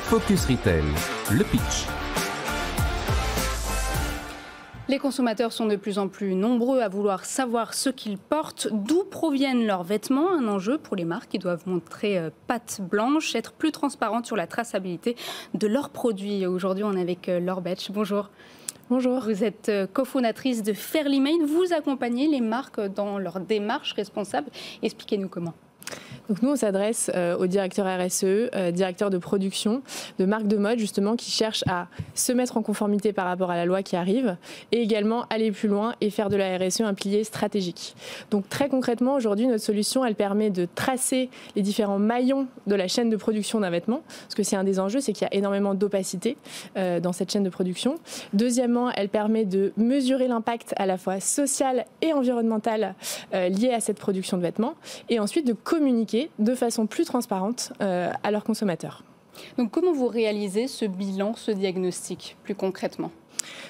Focus Retail, le pitch. Les consommateurs sont de plus en plus nombreux à vouloir savoir ce qu'ils portent, d'où proviennent leurs vêtements. Un enjeu pour les marques qui doivent montrer patte blanche, être plus transparentes sur la traçabilité de leurs produits. Aujourd'hui, on est avec Laure Betsch. Bonjour. Bonjour. Vous êtes cofondatrice de Fairly Made. Vous accompagnez les marques dans leur démarche responsable. Expliquez-nous comment. Donc nous, on s'adresse aux directeurs RSE, directeurs de production, de marques de mode justement, qui cherchent à se mettre en conformité par rapport à la loi qui arrive et également aller plus loin et faire de la RSE un pilier stratégique. Donc très concrètement, aujourd'hui, notre solution, elle permet de tracer les différents maillons de la chaîne de production d'un vêtement, parce que c'est un des enjeux, c'est qu'il y a énormément d'opacité dans cette chaîne de production. Deuxièmement, elle permet de mesurer l'impact à la fois social et environnemental lié à cette production de vêtements, et ensuite de communiquer de façon plus transparente à leurs consommateurs. Donc comment vous réalisez ce bilan, ce diagnostic, plus concrètement ?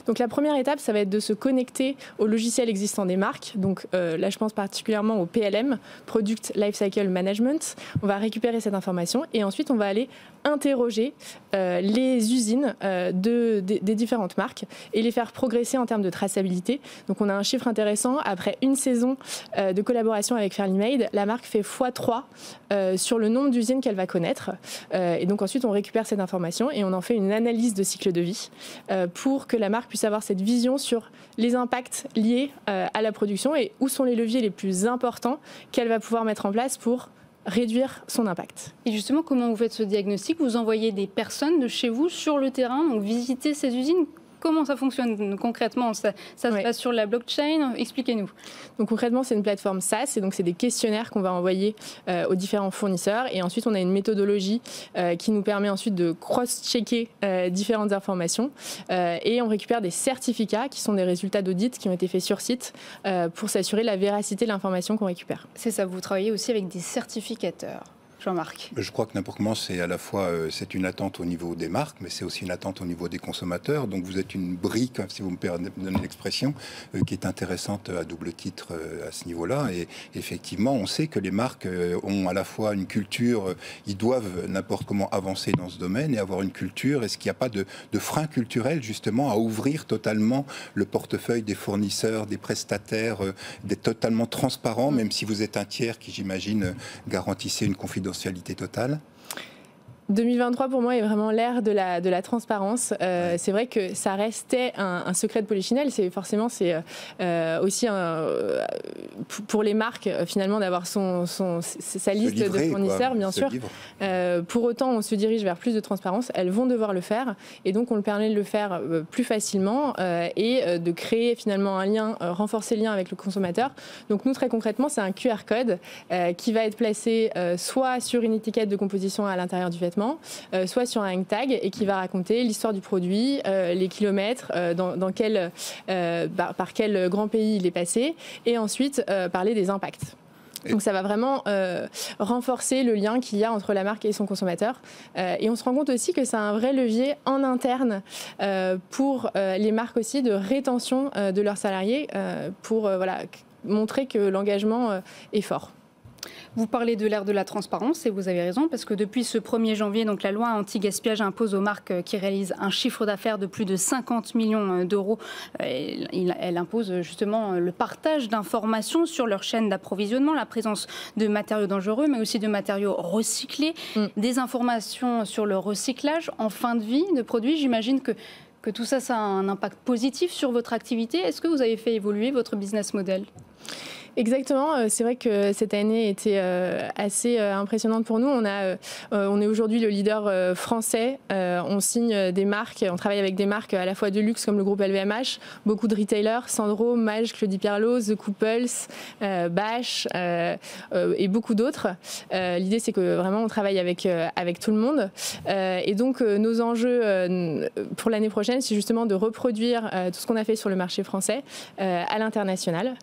Donc la première étape, ça va être de se connecter au logiciel existant des marques. Donc là, je pense particulièrement au PLM, Product Lifecycle Management. On va récupérer cette information et ensuite on va aller interroger les usines des différentes marques et les faire progresser en termes de traçabilité. Donc on a un chiffre intéressant. Après une saison de collaboration avec Fairly Made, la marque fait x3 sur le nombre d'usines qu'elle va connaître. Et donc ensuite, on récupère cette information et on en fait une analyse de cycle de vie pour que la marque puisse avoir cette vision sur les impacts liés à la production et où sont les leviers les plus importants qu'elle va pouvoir mettre en place pour réduire son impact. Et justement, comment vous faites ce diagnostic ? Vous envoyez des personnes de chez vous sur le terrain, donc visiter ces usines ? Comment ça fonctionne concrètement ? Ça se passe sur la blockchain ? Expliquez-nous. Donc concrètement, c'est une plateforme SaaS et donc c'est des questionnaires qu'on va envoyer aux différents fournisseurs et ensuite on a une méthodologie qui nous permet ensuite de cross-checker différentes informations et on récupère des certificats qui sont des résultats d'audit qui ont été faits sur site pour s'assurer la véracité de l'information qu'on récupère. C'est ça, vous travaillez aussi avec des certificateurs. Jean-Marc. Je crois que n'importe comment, c'est à la fois c'est une attente au niveau des marques, mais c'est aussi une attente au niveau des consommateurs. Donc vous êtes une brique, si vous me permettez l'expression, qui est intéressante à double titre à ce niveau-là. Et effectivement, on sait que les marques ont à la fois une culture, ils doivent n'importe comment avancer dans ce domaine et avoir une culture. Est-ce qu'il n'y a pas de frein culturel justement à ouvrir totalement le portefeuille des fournisseurs, des prestataires, d'être totalement transparent, même si vous êtes un tiers qui, j'imagine, garantissait une confidentialité totale? 2023 pour moi est vraiment l'ère de la transparence. C'est vrai que ça restait un secret de Polichinelle. C'est aussi pour les marques finalement d'avoir sa liste de fournisseurs, bien sûr. Pour autant, on se dirige vers plus de transparence. Elles vont devoir le faire et donc on le permet de le faire plus facilement et de créer finalement un lien, renforcer le lien avec le consommateur. Donc nous très concrètement, c'est un QR code qui va être placé soit sur une étiquette de composition à l'intérieur du vêtement, soit sur un hang tag et qui va raconter l'histoire du produit, les kilomètres, par quel grand pays il est passé et ensuite parler des impacts. Donc ça va vraiment renforcer le lien qu'il y a entre la marque et son consommateur. Et on se rend compte aussi que c'est un vrai levier en interne pour les marques aussi de rétention de leurs salariés pour montrer que l'engagement est fort. Vous parlez de l'ère de la transparence et vous avez raison parce que depuis ce 1er janvier, donc la loi anti-gaspillage impose aux marques qui réalisent un chiffre d'affaires de plus de 50 millions d'euros, elle impose justement le partage d'informations sur leur chaîne d'approvisionnement, la présence de matériaux dangereux mais aussi de matériaux recyclés, des informations sur le recyclage en fin de vie de produits. J'imagine que tout ça, ça a un impact positif sur votre activité. Est-ce que vous avez fait évoluer votre business model ? Exactement, c'est vrai que cette année était assez impressionnante pour nous. On est aujourd'hui le leader français. On signe des marques, on travaille avec des marques à la fois de luxe comme le groupe LVMH, beaucoup de retailers, Sandro, Maje, Claudie Pierlot, The Couples, Bash et beaucoup d'autres. L'idée c'est que vraiment on travaille avec tout le monde. Et donc nos enjeux pour l'année prochaine, c'est justement de reproduire tout ce qu'on a fait sur le marché français à l'international.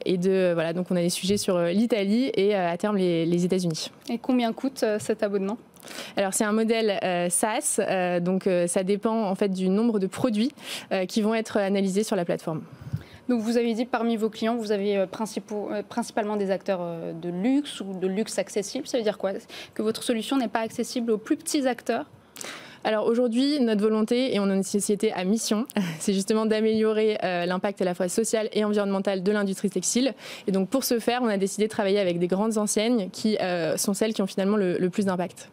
Et donc on a des sujets sur l'Italie et à terme les États-Unis. Et combien coûte cet abonnement ? Alors c'est un modèle SaaS, donc ça dépend en fait du nombre de produits qui vont être analysés sur la plateforme. Donc vous avez dit parmi vos clients, vous avez principalement des acteurs de luxe ou de luxe accessible. Ça veut dire quoi? Que votre solution n'est pas accessible aux plus petits acteurs? Alors aujourd'hui, notre volonté, et on est une société à mission, c'est justement d'améliorer l'impact à la fois social et environnemental de l'industrie textile. Et donc pour ce faire, on a décidé de travailler avec des grandes enseignes qui sont celles qui ont finalement le plus d'impact.